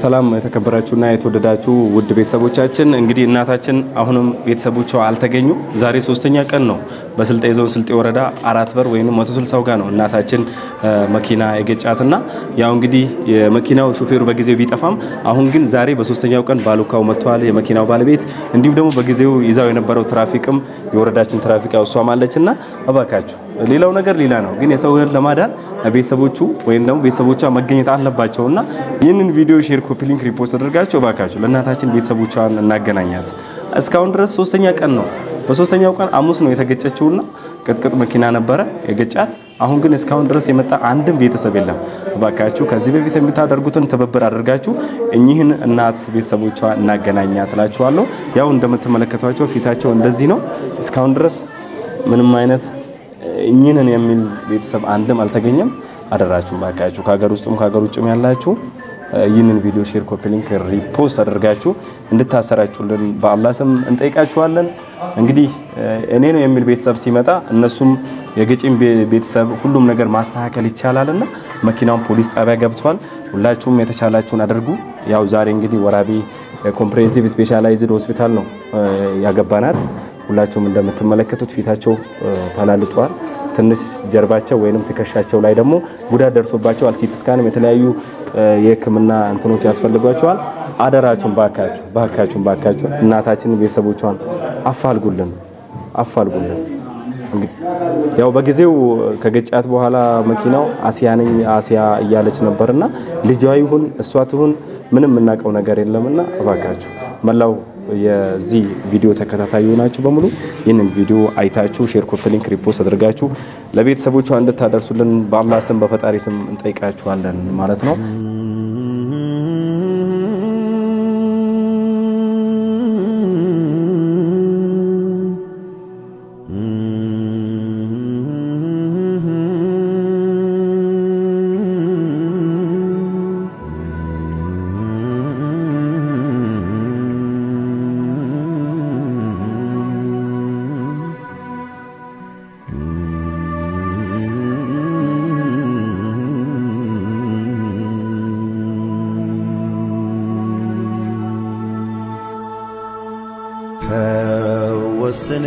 ሰላም የተከበራችሁና የተወደዳችሁ ውድ ቤተሰቦቻችን እንግዲህ እናታችን አሁንም ቤተሰቦቿ አልተገኙ ዛሬ ሶስተኛ ቀን ነው በስልጤ ዞን ስልጤ ወረዳ 4 በር ወይንም 160 ጋር ነው እናታችን መኪና የገጫትና ያው እንግዲህ የመኪናው ሹፌሩ በጊዜው ቢጠፋም አሁን ግን ዛሬ በሶስተኛው ቀን ባሉካው መጥቷል የመኪናው ባለቤት እንዲሁም ደግሞ በጊዜው ይዛው የነበረው ትራፊክም የወረዳችን ትራፊክ ያውሷ ማለችና አባካችሁ ሌላው ነገር ሌላ ነው ግን የሰው ህይወት ለማዳን ቤተሰቦቹ ወይም ደግሞ ቤተሰቦቿ መገኘት አለባቸውና ይህንን ቪዲዮ ሼር ኮፒ ሊንክ ሪፖስት አድርጋችሁ ባካችሁ ለእናታችን ቤተሰቦቿን እናገናኛት። እስካሁን ድረስ ሶስተኛ ቀን ነው። በሶስተኛው ቀን ሐሙስ ነው የተገጨችውና ቅጥቅጥ መኪና ነበረ የገጫት። አሁን ግን እስካሁን ድረስ የመጣ አንድም ቤተሰብ የለም። ባካችሁ ከዚህ በፊት የምታደርጉትን ትብብር አድርጋችሁ እኚህን እናት ቤተሰቦቿ እናገናኛት እላችኋለሁ። ያው እንደምትመለከቷቸው ፊታቸው እንደዚህ ነው። እስካሁን ድረስ ምንም አይነት እኚህን የሚል ቤተሰብ አንድም አልተገኘም። አደራችሁ ባካችሁ ከሀገር ውስጥም ከሀገር ውጭም ያላችሁ ይህንን ቪዲዮ ሼር ኮፒ ሊንክ ሪፖስት አድርጋችሁ እንድታሰራጩልን በአላህ ስም እንጠይቃችኋለን። እንግዲህ እኔ ነው የሚል ቤተሰብ ሲመጣ እነሱም የገጪም ቤተሰብ ሁሉም ነገር ማስተካከል ይቻላልና መኪናውን ፖሊስ ጣቢያ ገብቷል። ሁላችሁም የተቻላችሁን አድርጉ። ያው ዛሬ እንግዲህ ወራቤ ኮምፕሬሄንሲቭ ስፔሻላይዝድ ሆስፒታል ነው ያገባናት። ሁላችሁም እንደምትመለከቱት ፊታቸው ተላልጧል። ትንሽ ጀርባቸው ወይንም ትከሻቸው ላይ ደግሞ ጉዳት ደርሶባቸዋል። ሲቲ ስካንም የተለያዩ የሕክምና እንትኖች ያስፈልጓቸዋል። አደራችሁን ባካችሁ እናታችን ቤተሰቦቿን አፋልጉልን። እንግዲህ ያው በጊዜው ከገጫት በኋላ መኪናው አሲያ እያለች ነበርና ልጇ ይሁን እሷ ትሁን ምንም እናቀው ነገር የለምና እባካችሁ መላው የዚህ ቪዲዮ ተከታታይ ሆናችሁ በሙሉ ይህንን ቪዲዮ አይታችሁ ሼር ኮፒ ሊንክ ሪፖስት አድርጋችሁ ለቤተሰቦቿ እንድታደርሱልን በአላህ ስም በፈጣሪ ስም እንጠይቃችኋለን ማለት ነው። ከወሰነ